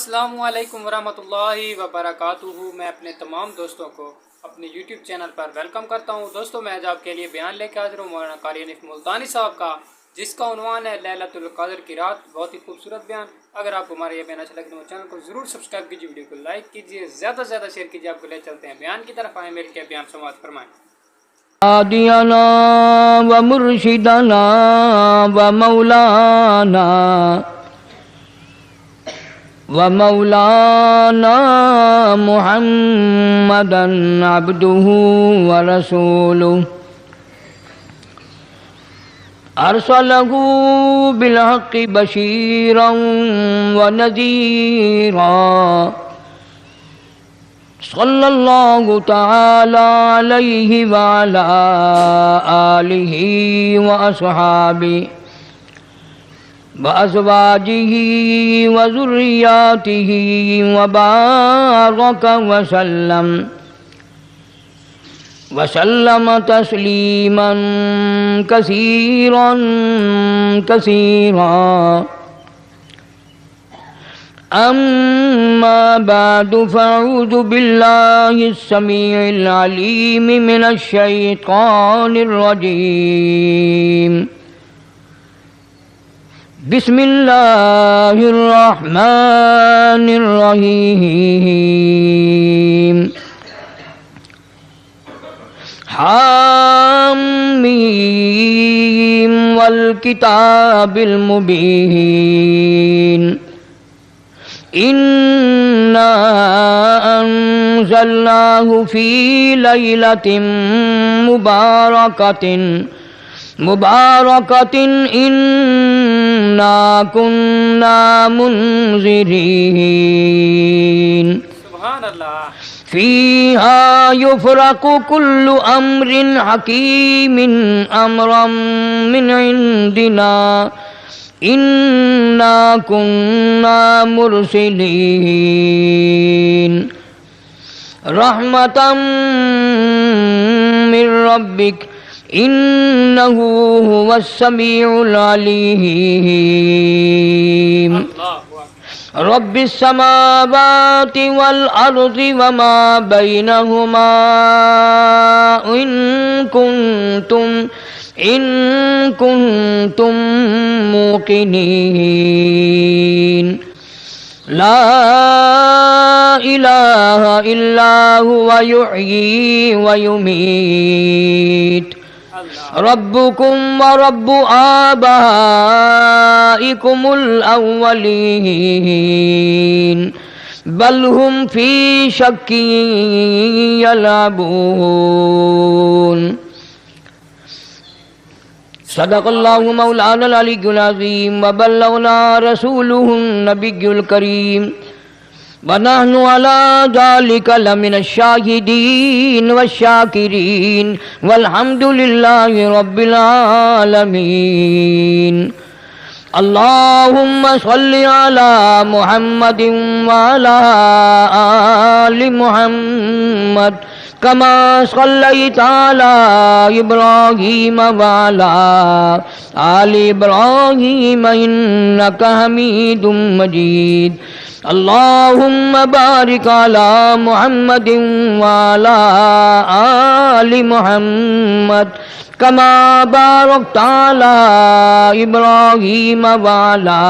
السلام علیکم ورحمۃ اللہ وبرکاتہ۔ میں اپنے تمام دوستوں کو اپنے یوٹیوب چینل پر ویلکم کرتا ہوں۔ دوستوں میں آج آپ کے لیے بیان لے کے حاضر ہوں مولانا قاری حنیف ملتانی صاحب کا، جس کا عنوان ہے لیلۃ القدر کی رات۔ بہت ہی خوبصورت بیان۔ اگر آپ کو ہمارا یہ بیان اچھا لگے تو میرے چینل کو ضرور سبسکرائب کیجیے، ویڈیو کو لائک کیجیے، زیادہ سے زیادہ شیئر کیجیے۔ آپ کو لے چلتے ہیں بیان کی طرف، آئیں مل کے بیان سماعت فرمائیں۔ هادينا ومرشدنا ومولانا محمدا عبده ورسوله أرسله بالحق بشيرا ونذيرا صلی اللہ تعالی علیہ وعلا آلہ واصحابہ وازواجہ وذریاتہ وبارک وسلم تسلیما کثیرا کثیرا۔ أما بعد فأعوذ بالله السميع العليم من الشيطان الرجيم. بسم الله الرحمن الرحيم. حاميم والكتاب المبين. إنا أنزلناه في ليلة مباركة إنا كنا منذرين. سبحان اللہ۔ فيها يفرق كل أمر حكيم أمرا من عندنا إنا كنا مرسلين. رحمة من ربك إنه هو السميع العليم. رب السماوات والأرض وما بينهما إن كنتم موقنين. لا إله إلا هو يحيي ويميت. ربكم ورب آبائكم الأولين بل هم في شك يلعبون. صدق اللہ مولانا العلی العظیم وبلغنا رسوله النبی الکریم ونحن على ذلك لمن الشاهدين والشاكرين والحمد لله رب العالمين. اللهم صل على محمد وعلى آل محمد كما صليت على إبراهيم وعلى آل إبراهيم إنك حميد مجيد. اللهم بارك على محمد وعلى آل محمد كما باركت على إبراهيم وعلى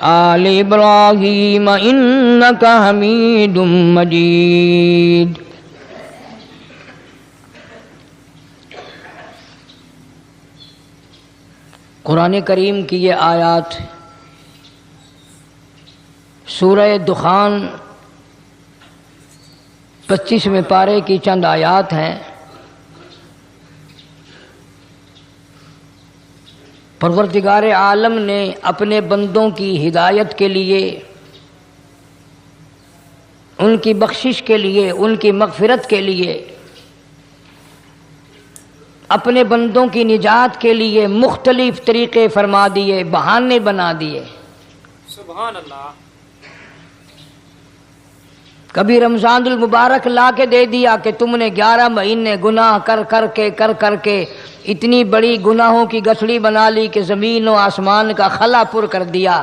آل إبراهيم إنك حميد مجيد. قرآن کریم کی یہ آیات سورہ دخان 25ویں پارے کی چند آیات ہیں۔ پروردگار عالم نے اپنے بندوں کی ہدایت کے لیے، ان کی بخشش کے لیے، ان کی مغفرت کے لیے، اپنے بندوں کی نجات کے لیے مختلف طریقے فرما دیے، بہانے بنا دیے۔ سبحان اللہ۔ کبھی رمضان المبارک لا کے دے دیا کہ تم نے 11 مہینے گناہ کر کر کے اتنی بڑی گناہوں کی گٹھڑی بنا لی کہ زمین و آسمان کا خلا پر کر دیا۔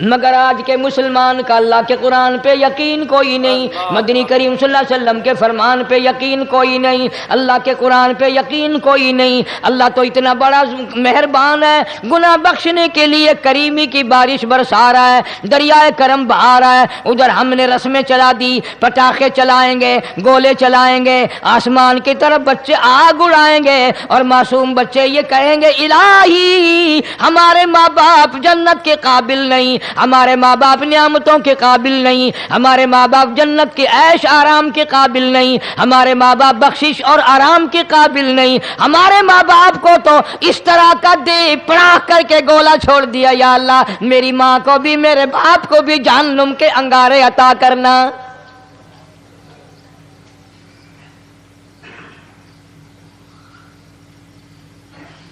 مگر آج کے مسلمان کا اللہ کے قرآن پہ یقین کوئی نہیں، مدنی کریم صلی اللہ علیہ وسلم کے فرمان پہ یقین کوئی نہیں، اللہ کے قرآن پہ یقین کوئی نہیں۔ اللہ تو اتنا بڑا مہربان ہے، گناہ بخشنے کے لیے کریمی کی بارش برسا رہا ہے، دریائے کرم بہا رہا ہے۔ ادھر ہم نے رسمیں چلا دی، پٹاخے چلائیں گے، گولے چلائیں گے، آسمان کی طرف بچے آگ اڑائیں گے، اور معصوم بچے یہ کہیں گے الہی ہمارے ماں باپ جنت کے قابل نہیں، ہمارے ماں باپ نعمتوں کے قابل نہیں، ہمارے ماں باپ جنت کے عیش آرام کے قابل نہیں، ہمارے ماں باپ بخشش اور آرام کے قابل نہیں، ہمارے ماں باپ کو تو اس طرح کا دے پڑاخ کر کے گولا چھوڑ دیا، یا اللہ میری ماں کو بھی میرے باپ کو بھی جہنم کے انگارے عطا کرنا۔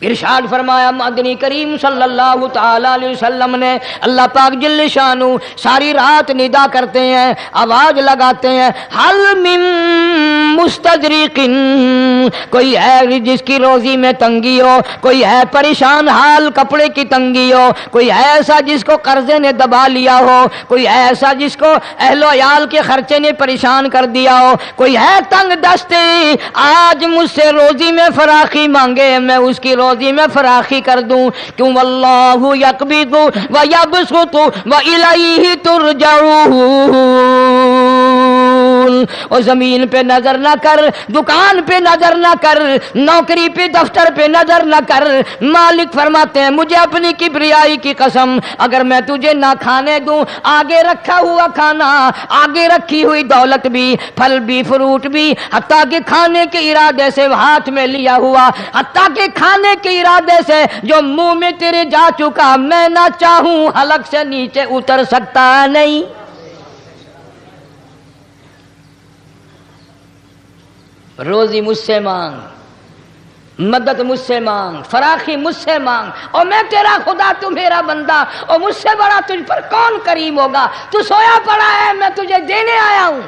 ارشاد فرمایا مدنی کریم صلی اللہ تعالی علیہ وسلم نے، اللہ پاک جل شانہ ساری رات ندا کرتے ہیں، آواز لگاتے ہیں، حل من مستدرک، کوئی ہے جس کی روزی میں تنگی ہو، کوئی ہے پریشان حال کپڑے کی تنگی ہو، کوئی ہے ایسا جس کو قرضے نے دبا لیا ہو، کوئی ہے ایسا جس کو اہل و عیال کے خرچے نے پریشان کر دیا ہو، کوئی ہے تنگ دستے آج مجھ سے روزی میں فراخی مانگے، میں اس کی روزی میں فراخی کر دوں، کیوں واللہ یقبض ویبسط والیہ ترجعون۔ اور زمین پہ نظر نہ کر، دکان پہ نظر نہ کر، نوکری پہ دفتر پہ نظر نہ کر، مالک فرماتے ہیں مجھے اپنی کبریائی کی قسم اگر میں تجھے نہ کھانے دوں، آگے رکھا ہوا کھانا، آگے رکھی ہوئی دولت بھی، پھل بھی، فروٹ بھی، حتیٰ کہ کھانے کے ارادے سے ہاتھ میں لیا ہوا، حتیٰ کہ کھانے کے ارادے سے جو منہ میں تیرے جا چکا، میں نہ چاہوں حلق سے نیچے اتر سکتا نہیں۔ روزی مجھ سے مانگ، مدد مجھ سے مانگ، فراخی مجھ سے مانگ، اور میں تیرا خدا تو میرا بندہ، اور مجھ سے بڑا تجھ پر کون کریم ہوگا؟ تو سویا پڑا ہے، میں تجھے دینے آیا ہوں۔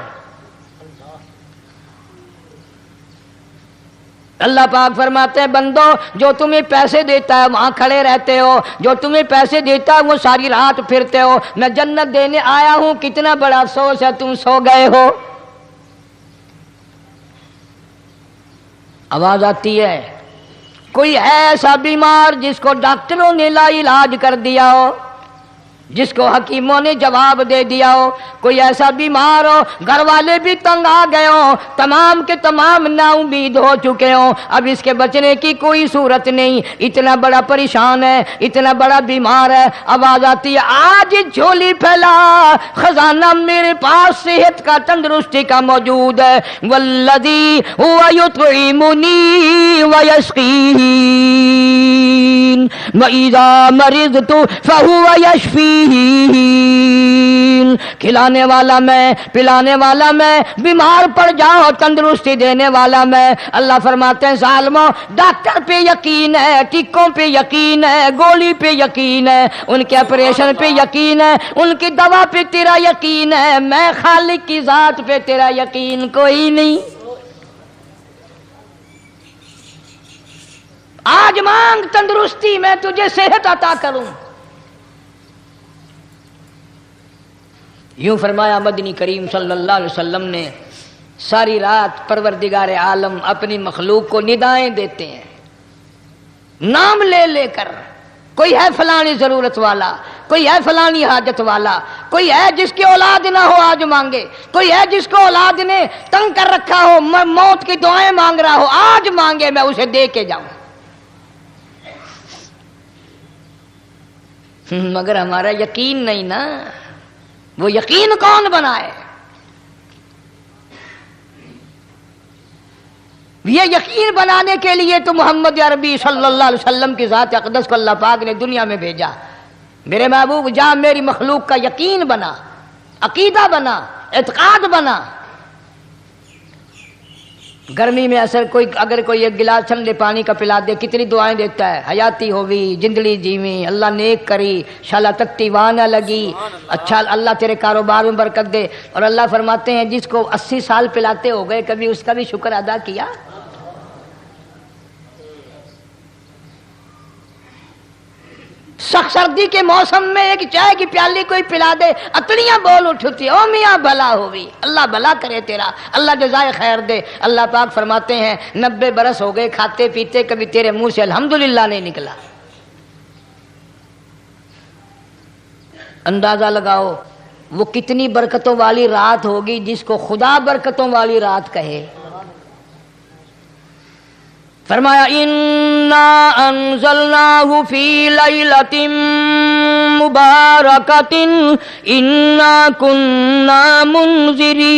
اللہ پاک فرماتے ہیں بندو جو تمہیں پیسے دیتا ہے وہاں کھڑے رہتے ہو، جو تمہیں پیسے دیتا ہے وہ ساری رات پھرتے ہو، میں جنت دینے آیا ہوں، کتنا بڑا افسوس ہے تم سو گئے ہو۔ آواز آتی ہے، کوئی ہے ایسا بیمار جس کو ڈاکٹروں نے لا علاج کر دیا ہو، جس کو حکیموں نے جواب دے دیا ہو، کوئی ایسا بیمار ہو گھر والے بھی تنگ آ گئے ہوں، تمام کے تمام نا امید ہو چکے ہوں، اب اس کے بچنے کی کوئی صورت نہیں، اتنا بڑا پریشان ہے، اتنا بڑا بیمار ہے، آواز آتی ہے آج جھولی پھیلا، خزانہ میرے پاس صحت کا تندرستی کا موجود ہے، والذی هو یطعمنی ویسقین وَإِذَا مَرِضْتُ فَهُوَ يَشْفِينِ، کھلانے والا میں، پلانے والا میں، بیمار پڑ جاؤ تندرستی دینے والا میں۔ اللہ فرماتے ہیں ظالموں ڈاکٹر پہ یقین ہے، ٹکوں پہ یقین ہے، گولی پہ یقین ہے، ان کے آپریشن پہ یقین ہے، ان کی دوا پہ تیرا یقین ہے، میں خالق کی ذات پہ تیرا یقین کوئی نہیں۔ آج مانگ تندرستی، میں تجھے صحت عطا کروں۔ یوں فرمایا مدنی کریم صلی اللہ علیہ وسلم نے، ساری رات پروردگار عالم اپنی مخلوق کو ندائیں دیتے ہیں، نام لے لے کر، کوئی ہے فلانی ضرورت والا، کوئی ہے فلانی حاجت والا، کوئی ہے جس کی اولاد نہ ہو آج مانگے، کوئی ہے جس کو اولاد نے تنگ کر رکھا ہو، موت کی دعائیں مانگ رہا ہو، آج مانگے میں اسے دے کے جاؤں۔ مگر ہمارا یقین نہیں نا، وہ یقین کون بنائے؟ یہ یقین بنانے کے لیے تو محمد عربی صلی اللہ علیہ وسلم کی ذات اقدس کو اللہ پاک نے دنیا میں بھیجا۔ میرے محبوب جا میری مخلوق کا یقین بنا، عقیدہ بنا، اعتقاد بنا۔ گرمی میں اگر کوئی ایک گلاس ٹھنڈے پانی کا پلا دے کتنی دعائیں دیتا ہے، حیاتی ہوئی، جندڑی جیویں، اللہ نیک کری، شالا تکتی وانہ لگی، اچھا اللہ تیرے کاروبار میں برکت دے۔ اور اللہ فرماتے ہیں جس کو 80 سال پلاتے ہو گئے کبھی اس کا بھی شکر ادا کیا؟ سخت سردی کے موسم میں ایک چائے کی پیالی کوئی پلا دے اکڑیاں بول اٹھتی، او میاں بھلا ہوئی، اللہ بھلا کرے تیرا، اللہ جزائے خیر دے۔ اللہ پاک فرماتے ہیں 90 برس ہو گئے کھاتے پیتے، کبھی تیرے منہ سے الحمدللہ نہیں نکلا۔ اندازہ لگاؤ وہ کتنی برکتوں والی رات ہوگی جس کو خدا برکتوں والی رات کہے۔ فرمایا انا انزلناہ فی لیلۃ مبارکۃ انا کنا منذرین۔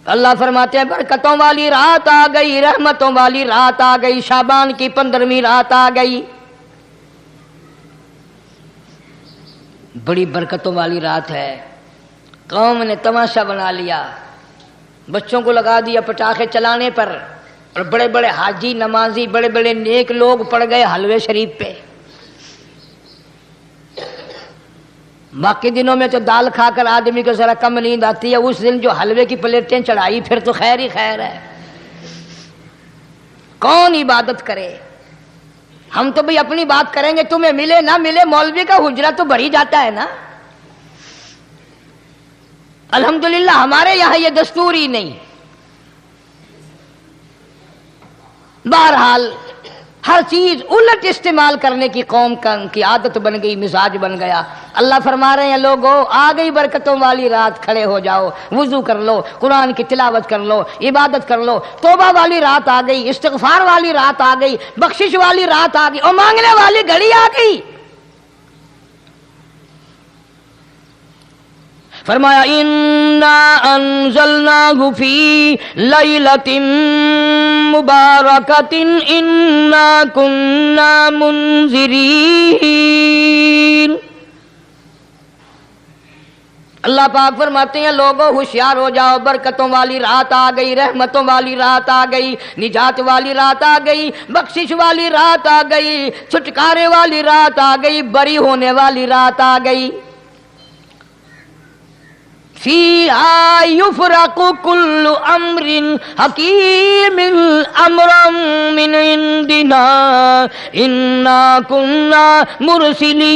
اللہ فرماتے ہیں برکتوں والی رات آ گئی، رحمتوں والی رات آ گئی، شعبان کی 15ویں رات آ گئی، بڑی برکتوں والی رات ہے۔ قوم نے تماشا بنا لیا، بچوں کو لگا دیا پٹاخے چلانے پر، اور بڑے بڑے حاجی نمازی بڑے بڑے نیک لوگ پڑ گئے حلوے شریف پہ۔ باقی دنوں میں تو دال کھا کر آدمی کو ذرا کم نیند آتی ہے، اس دن جو حلوے کی پلیٹیں چڑھائی پھر تو خیر ہی خیر ہے۔ کون عبادت کرے؟ ہم تو بھئی اپنی بات کریں گے، تمہیں ملے نہ ملے مولوی کا حجرہ تو بڑھ ہی جاتا ہے نا۔ الحمدللہ ہمارے یہاں یہ دستور ہی نہیں۔ بہرحال ہر چیز الٹ استعمال کرنے کی قوم کی عادت بن گئی، مزاج بن گیا۔ اللہ فرما رہے ہیں لوگو آ گئی برکتوں والی رات، کھڑے ہو جاؤ، وضو کر لو، قرآن کی تلاوت کر لو، عبادت کر لو، توبہ والی رات آ گئی، استغفار والی رات آ گئی، بخشش والی رات آ گئی، اور مانگنے والی گھڑی آ گئی۔ فرمایا انا انزلناہ فی لیلۃ مبارکۃ انا کنا منذرین۔ اللہ پاک فرماتے ہیں لوگوں ہوشیار ہو جاؤ، برکتوں والی رات آ گئی، رحمتوں والی رات آ گئی، نجات والی رات آ گئی، بخشش والی رات آ گئی، چھٹکارے والی رات آ گئی، بری ہونے والی رات آ گئی۔ فیہا یفرق کل امر حکیم امرا من عندنا انا کنا مرسلین۔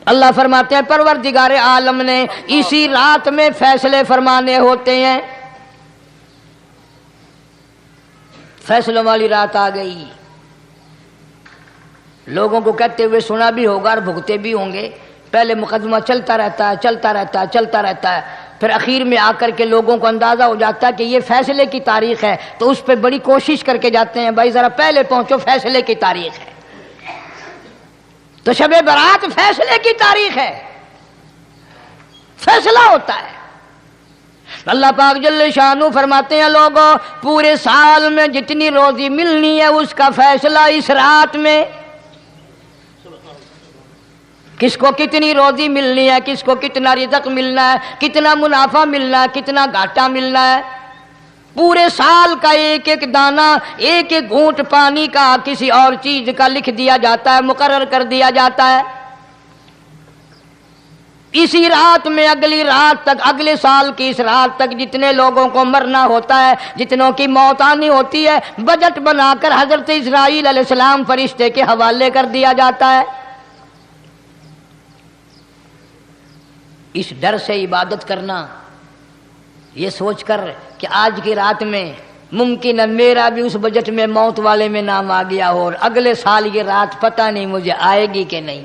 اللہ فرماتے ہیں پروردگار عالم نے اسی رات میں فیصلے فرمانے ہوتے ہیں۔ فیصلوں والی رات آ گئی، لوگوں کو کہتے ہوئے سنا بھی ہوگا اور بھگتے بھی ہوں گے۔ پہلے مقدمہ چلتا رہتا ہے، چلتا رہتا ہے، چلتا رہتا ہے، پھر اخیر میں آ کر کے لوگوں کو اندازہ ہو جاتا ہے کہ یہ فیصلے کی تاریخ ہے، تو اس پہ بڑی کوشش کر کے جاتے ہیں بھائی ذرا پہلے پہنچو، فیصلے کی تاریخ ہے۔ تو شب برات فیصلے کی تاریخ ہے، فیصلہ ہوتا ہے۔ اللہ پاک جل شانہ فرماتے ہیں لوگوں پورے سال میں جتنی روزی ملنی ہے اس کا فیصلہ اس رات میں، کس کو کتنی روزی ملنی ہے، کس کو کتنا رزق ملنا ہے، کتنا منافع ملنا ہے، کتنا گھاٹا ملنا ہے۔ پورے سال کا ایک ایک دانہ، ایک ایک گھونٹ پانی کا، کسی اور چیز کا لکھ دیا جاتا ہے، مقرر کر دیا جاتا ہے۔ اسی رات میں اگلی رات تک، اگلے سال کی اس رات تک جتنے لوگوں کو مرنا ہوتا ہے، جتنوں کی موت آنی ہوتی ہے، بجٹ بنا کر حضرت اسرائیل علیہ السلام فرشتے کے حوالے کر دیا جاتا ہے۔ اس ڈر سے عبادت کرنا، یہ سوچ کر کہ آج کی رات میں ممکن ہے میرا بھی اس بجٹ میں موت والے میں نام آ گیا ہو، اور اگلے سال یہ رات پتہ نہیں مجھے آئے گی کہ نہیں۔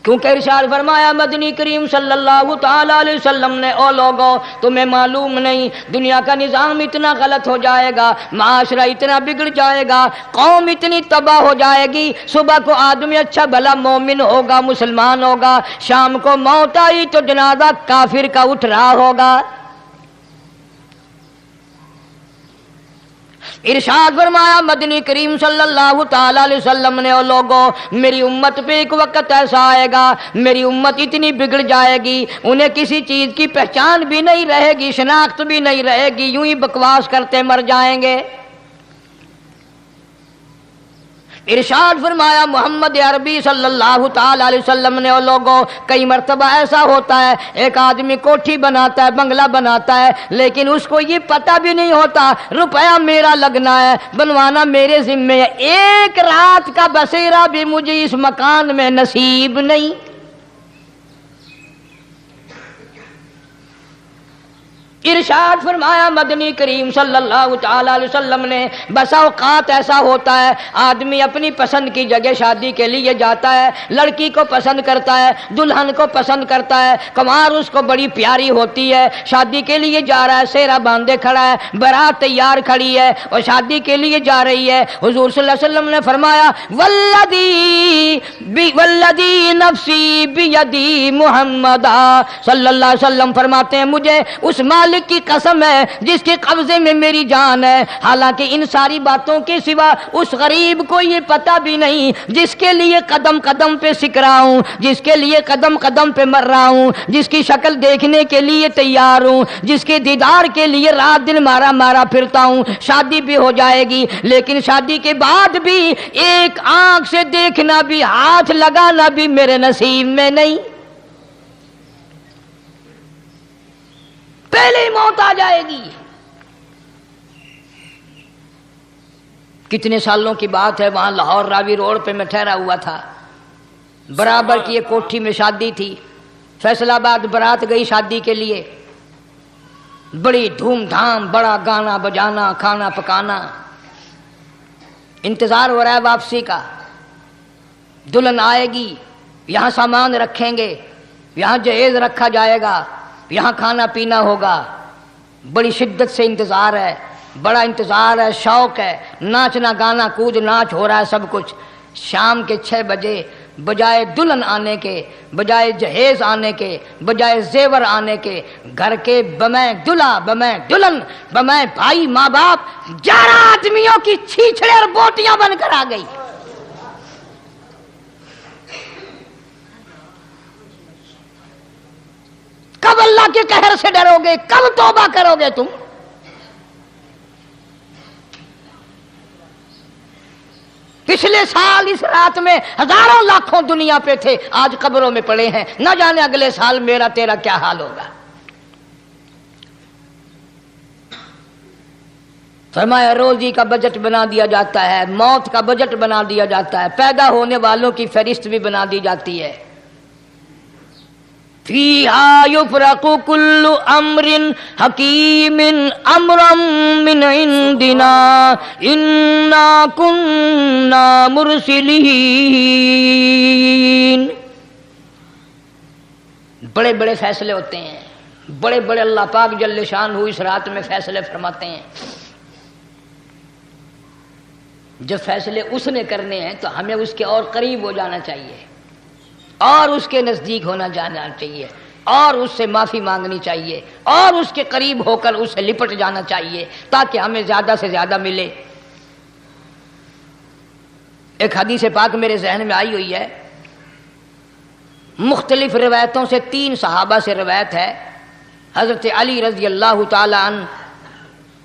کیونکہ ارشاد فرمایا مدنی کریم صلی اللہ تعالی علیہ وسلم نے او لوگوں تمہیں معلوم نہیں دنیا کا نظام اتنا غلط ہو جائے گا، معاشرہ اتنا بگڑ جائے گا، قوم اتنی تباہ ہو جائے گی، صبح کو آدمی اچھا بھلا مومن ہوگا، مسلمان ہوگا، شام کو موت آئی تو جنازہ کافر کا اٹھ رہا ہوگا۔ ارشاد فرمایا مدنی کریم صلی اللہ تعالی علیہ وسلم نے او لوگوں میری امت پہ ایک وقت ایسا آئے گا، میری امت اتنی بگڑ جائے گی، انہیں کسی چیز کی پہچان بھی نہیں رہے گی، شناخت بھی نہیں رہے گی، یوں ہی بکواس کرتے مر جائیں گے۔ ارشاد فرمایا محمد عربی صلی اللہ تعالی علیہ وسلم نے، اور لوگوں کئی مرتبہ ایسا ہوتا ہے ایک آدمی کوٹھی بناتا ہے، بنگلہ بناتا ہے، لیکن اس کو یہ پتہ بھی نہیں ہوتا روپیہ میرا لگنا ہے، بنوانا میرے ذمے ہے، ایک رات کا بسیرا بھی مجھے اس مکان میں نصیب نہیں۔ ارشاد فرمایا مدنی کریم صلی اللہ تعالی علیہ وسلم نے، بسا اوقات ایسا ہوتا ہے آدمی اپنی پسند کی جگہ شادی کے لیے جاتا ہے، لڑکی کو پسند کرتا ہے، دلہن کو پسند کرتا ہے، کمار اس کو بڑی پیاری ہوتی ہے، شادی کے لیے جا رہا ہے، سیرا باندھے کھڑا ہے، بارات تیار کھڑی ہے اور شادی کے لیے جا رہی ہے۔ حضور صلی اللہ علیہ وسلم نے فرمایا والذی نفسی بیدی محمد صلی اللہ علیہ وسلم فرماتے ہیں مجھے اس مالک کی قسم ہے جس کے قبضے میں میری جان ہے، حالانکہ ان ساری باتوں کے سوا اس غریب کو یہ پتہ بھی نہیں جس کے لیے قدم قدم پہ سکھ رہا ہوں، جس کے لیے قدم قدم پہ مر رہا ہوں، جس کی شکل دیکھنے کے لیے تیار ہوں، جس کے دیدار کے لیے رات دن مارا مارا پھرتا ہوں۔ شادی بھی ہو جائے گی لیکن شادی کے بعد بھی ایک آنکھ سے دیکھنا بھی، ہاتھ لگانا بھی میرے نصیب میں نہیں، پہلے ہی موت آ جائے گی۔ کتنے سالوں کی بات ہے، وہاں لاہور راوی روڈ پہ میں ٹھہرا ہوا تھا، برابر کی ایک کوٹھی میں شادی تھی، فیصل آباد برات گئی شادی کے لیے، بڑی دھوم دھام، بڑا گانا بجانا، کھانا پکانا، انتظار ہو رہا ہے واپسی کا، دلہن آئے گی، یہاں سامان رکھیں گے، یہاں جہیز رکھا جائے گا، یہاں کھانا پینا ہوگا، بڑی شدت سے انتظار ہے، بڑا انتظار ہے، شوق ہے، ناچنا گانا کود ناچ ہو رہا ہے سب کچھ۔ شام کے 6 بجے بجائے دلہن آنے کے، بجائے جہیز آنے کے، بجائے زیور آنے کے، گھر کے بمیں دلہا بمیں دلہن بمیں بھائی ماں باپ 11 آدمیوں کی چھیچڑے اور بوٹیاں بن کر آ گئی۔ کب اللہ کے قہر سے ڈرو گے؟ کب توبہ کرو گے تم؟ پچھلے سال اس رات میں ہزاروں لاکھوں دنیا پہ تھے، آج قبروں میں پڑے ہیں، نہ جانے اگلے سال میرا تیرا کیا حال ہوگا۔ فرمایا روزی کا بجٹ بنا دیا جاتا ہے، موت کا بجٹ بنا دیا جاتا ہے، پیدا ہونے والوں کی فہرست بھی بنا دی جاتی ہے۔ فیہا یفرق کل امر حکیم امرا من عندنا انا کننا مرسلین۔ بڑے بڑے فیصلے ہوتے ہیں، بڑے بڑے اللہ پاک جل شان اس رات میں فیصلے فرماتے ہیں۔ جب فیصلے اس نے کرنے ہیں تو ہمیں اس کے اور قریب ہو جانا چاہیے، اور اس کے نزدیک ہونا جانا چاہیے، اور اس سے معافی مانگنی چاہیے، اور اس کے قریب ہو کر اس سے لپٹ جانا چاہیے تاکہ ہمیں زیادہ سے زیادہ ملے۔ ایک حدیث پاک میرے ذہن میں آئی ہوئی ہے، مختلف روایتوں سے 3 صحابہ سے روایت ہے، حضرت علی رضی اللہ تعالی عنہ،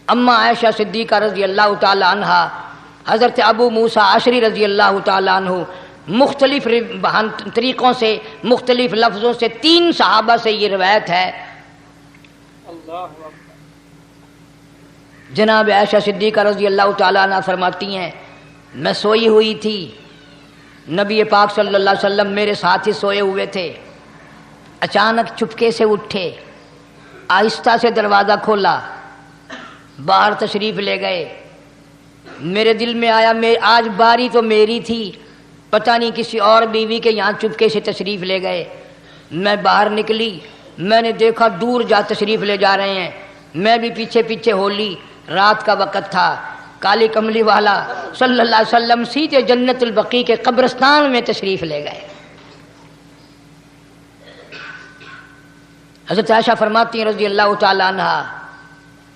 اماں عائشہ صدیقہ رضی اللہ تعالی عنہا، حضرت ابو موسیٰ اشعری رضی اللہ تعالی عنہ، مختلف طریقوں سے مختلف لفظوں سے 3 صحابہ سے یہ روایت ہے۔ جناب عائشہ صدیقہ رضی اللہ تعالیٰ عنہ فرماتی ہیں میں سوئی ہوئی تھی، نبی پاک صلی اللہ علیہ وسلم میرے ساتھ ہی سوئے ہوئے تھے، اچانک چپکے سے اٹھے، آہستہ سے دروازہ کھولا، باہر تشریف لے گئے۔ میرے دل میں آیا آج باری تو میری تھی، پتہ نہیں کسی اور بیوی کے یہاں چپکے سے تشریف لے گئے۔ میں باہر نکلی، میں نے دیکھا دور جا تشریف لے جا رہے ہیں، میں بھی پیچھے پیچھے ہو لی۔ رات کا وقت تھا، کالی کملی والا صلی اللہ علیہ وسلم سیدھے جنت البقیع کے قبرستان میں تشریف لے گئے۔ حضرت عائشہ فرماتی ہیں رضی اللہ تعالی عنہا،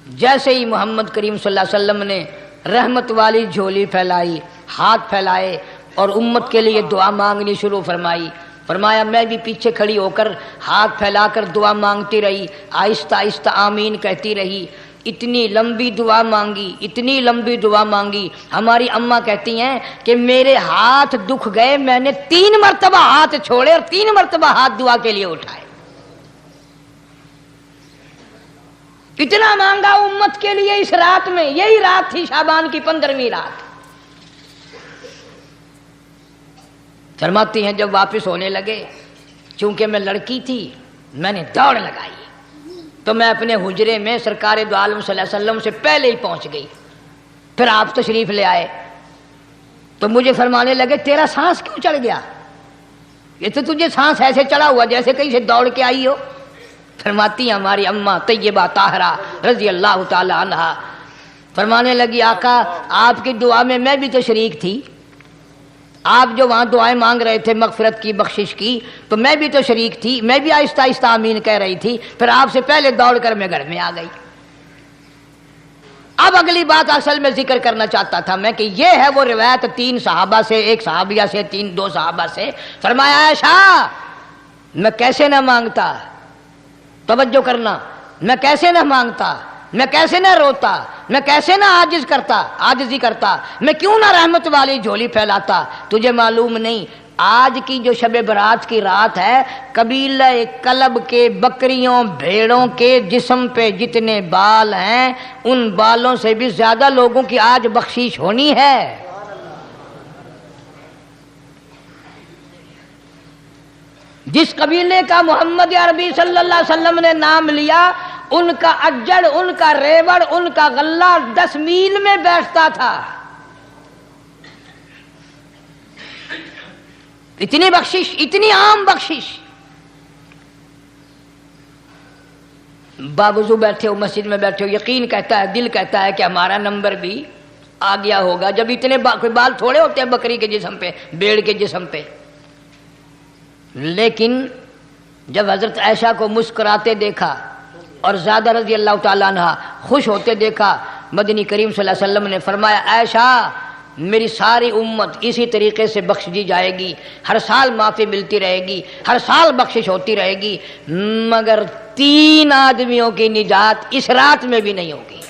جیسے ہی محمد کریم صلی اللہ علیہ وسلم نے رحمت والی جھولی پھیلائی، ہاتھ پھیلائے اور امت کے لیے دعا مانگنی شروع فرمائی، فرمایا میں بھی پیچھے کھڑی ہو کر ہاتھ پھیلا کر دعا مانگتی رہی، آہستہ آہستہ آمین کہتی رہی۔ اتنی لمبی دعا مانگی، اتنی لمبی دعا مانگی. ہماری اماں کہتی ہیں کہ میرے ہاتھ دکھ گئے، میں نے 3 مرتبہ ہاتھ چھوڑے اور 3 مرتبہ ہاتھ دعا کے لیے اٹھائے. اتنا مانگا امت کے لیے اس رات میں. یہی رات تھی شعبان کی 15ویں رات. فرماتی ہیں جب واپس ہونے لگے، چونکہ میں لڑکی تھی، میں نے دوڑ لگائی تو میں اپنے حجرے میں سرکار دو عالم صلی اللہ علیہ وسلم سے پہلے ہی پہنچ گئی. پھر آپ تشریف لے آئے تو مجھے فرمانے لگے تیرا سانس کیوں چڑھ گیا؟ یہ تو تجھے سانس ایسے چڑھا ہوا جیسے کہیں سے دوڑ کے آئی ہو. فرماتی ہیں ہماری اماں طیبہ طاہرہ رضی اللہ تعالی عنہا، فرمانے لگی آقا آپ کی دعا میں بھی تو شریک تھی. آپ جو وہاں دعائیں مانگ رہے تھے مغفرت کی، بخشش کی، تو میں بھی تو شریک تھی، میں بھی آہستہ آہستہ آمین کہہ رہی تھی. پھر آپ سے پہلے دوڑ کر میں گھر میں آ گئی. اب اگلی بات اصل میں ذکر کرنا چاہتا تھا میں کہ یہ ہے وہ روایت 3 صحابہ سے، 1 صحابیہ سے، 2 صحابہ سے. فرمایا عائشہ میں کیسے نہ مانگتا، توجہ کرنا، میں کیسے نہ مانگتا، میں کیسے نہ روتا، میں کیسے نہ عاجزی کرتا، میں کیوں نہ رحمت والی جھولی پھیلاتا. تجھے معلوم نہیں آج کی جو شب برات کی رات ہے، قبیلہ کلب کے بکریوں بھیڑوں کے جسم پہ جتنے بال ہیں ان بالوں سے بھی زیادہ لوگوں کی آج بخشش ہونی ہے. جس قبیلے کا محمد عربی صلی اللہ علیہ وسلم نے نام لیا، ان کا اجڑ، ان کا ریوڑ، ان کا غلہ 10 میل میں بیٹھتا تھا. اتنی بخشش، اتنی عام بخشش. باوضو بیٹھے ہو، مسجد میں بیٹھے ہو، یقین کہتا ہے، دل کہتا ہے کہ ہمارا نمبر بھی آ گیا ہوگا. جب اتنے کوئی بال تھوڑے ہوتے ہیں بکری کے جسم پہ، بھیڑ کے جسم پہ. لیکن جب حضرت عائشہ کو مسکراتے دیکھا اور زیادہ رضی اللہ تعالیٰ عنہ خوش ہوتے دیکھا، مدنی کریم صلی اللہ علیہ وسلم نے فرمایا عائشہ میری ساری امت اسی طریقے سے بخش دی جائے گی، ہر سال معافی ملتی رہے گی، ہر سال بخشش ہوتی رہے گی، مگر 3 آدمیوں کی نجات اس رات میں بھی نہیں ہوگی.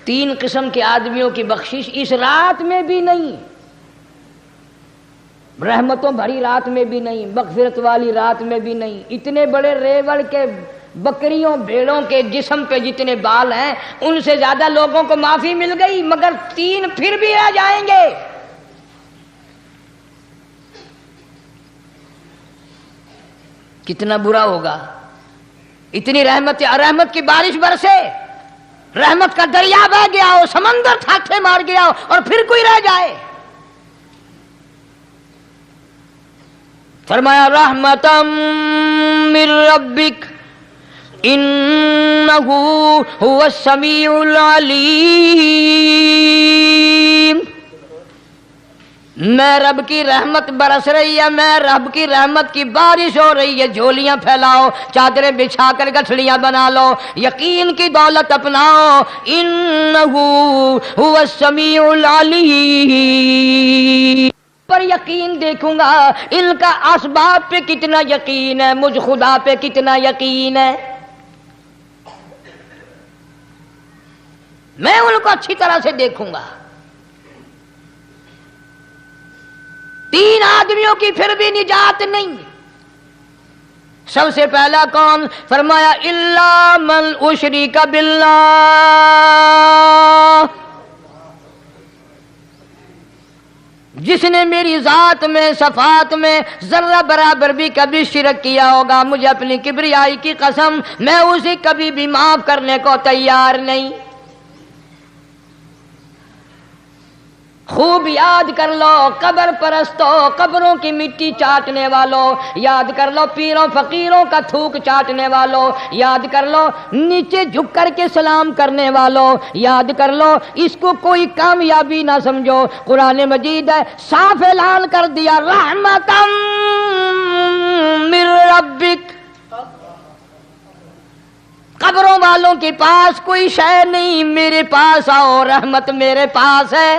3 قسم کے آدمیوں کی بخشش اس رات میں بھی نہیں، رحمتوں بھری رات میں بھی نہیں، مغفرت والی رات میں بھی نہیں. اتنے بڑے ریوڑ کے بکریوں بھیڑوں کے جسم پہ جتنے بال ہیں ان سے زیادہ لوگوں کو معافی مل گئی، مگر 3 پھر بھی رہ جائیں گے. کتنا برا ہوگا. اتنی رحمت کی بارش برسے، رحمت کا دریا بہ گیا ہو، سمندر ٹھاٹھے مار گیا ہو اور پھر کوئی رہ جائے. فرمایا رحمتم من ربک انہ هو السمیع العلیم. میں رب کی رحمت برس رہی ہے، میں رب کی رحمت کی بارش ہو رہی ہے. جھولیاں پھیلاؤ، چادریں بچھا کر گٹھڑیاں بنا لو، یقین کی دولت اپناؤ. انہ هو السمیع العلیم. پر یقین دیکھوں گا ان کا اسباب پہ کتنا یقین ہے، مجھ خدا پہ کتنا یقین ہے. میں ان کو اچھی طرح سے دیکھوں گا. 3 آدمیوں کی پھر بھی نجات نہیں. سب سے پہلا کون؟ فرمایا الا من اشرک باللہ، جس نے میری ذات میں صفات میں ذرہ برابر بھی کبھی شرک کیا ہوگا، مجھے اپنی کبریائی کی قسم میں اسے کبھی بھی معاف کرنے کو تیار نہیں. خوب یاد کر لو قبر پرستوں، قبروں کی مٹی چاٹنے والوں، یاد کر لو پیروں فقیروں کا تھوک چاٹنے والوں، یاد کر لو نیچے جھک کر کے سلام کرنے والوں، یاد کر لو اس کو کوئی کامیابی نہ سمجھو. قرآن مجید ہے صاف اعلان کر دیا رحمتم من ربک. قبروں والوں کے پاس کوئی شے نہیں، میرے پاس آؤ، رحمت میرے پاس ہے.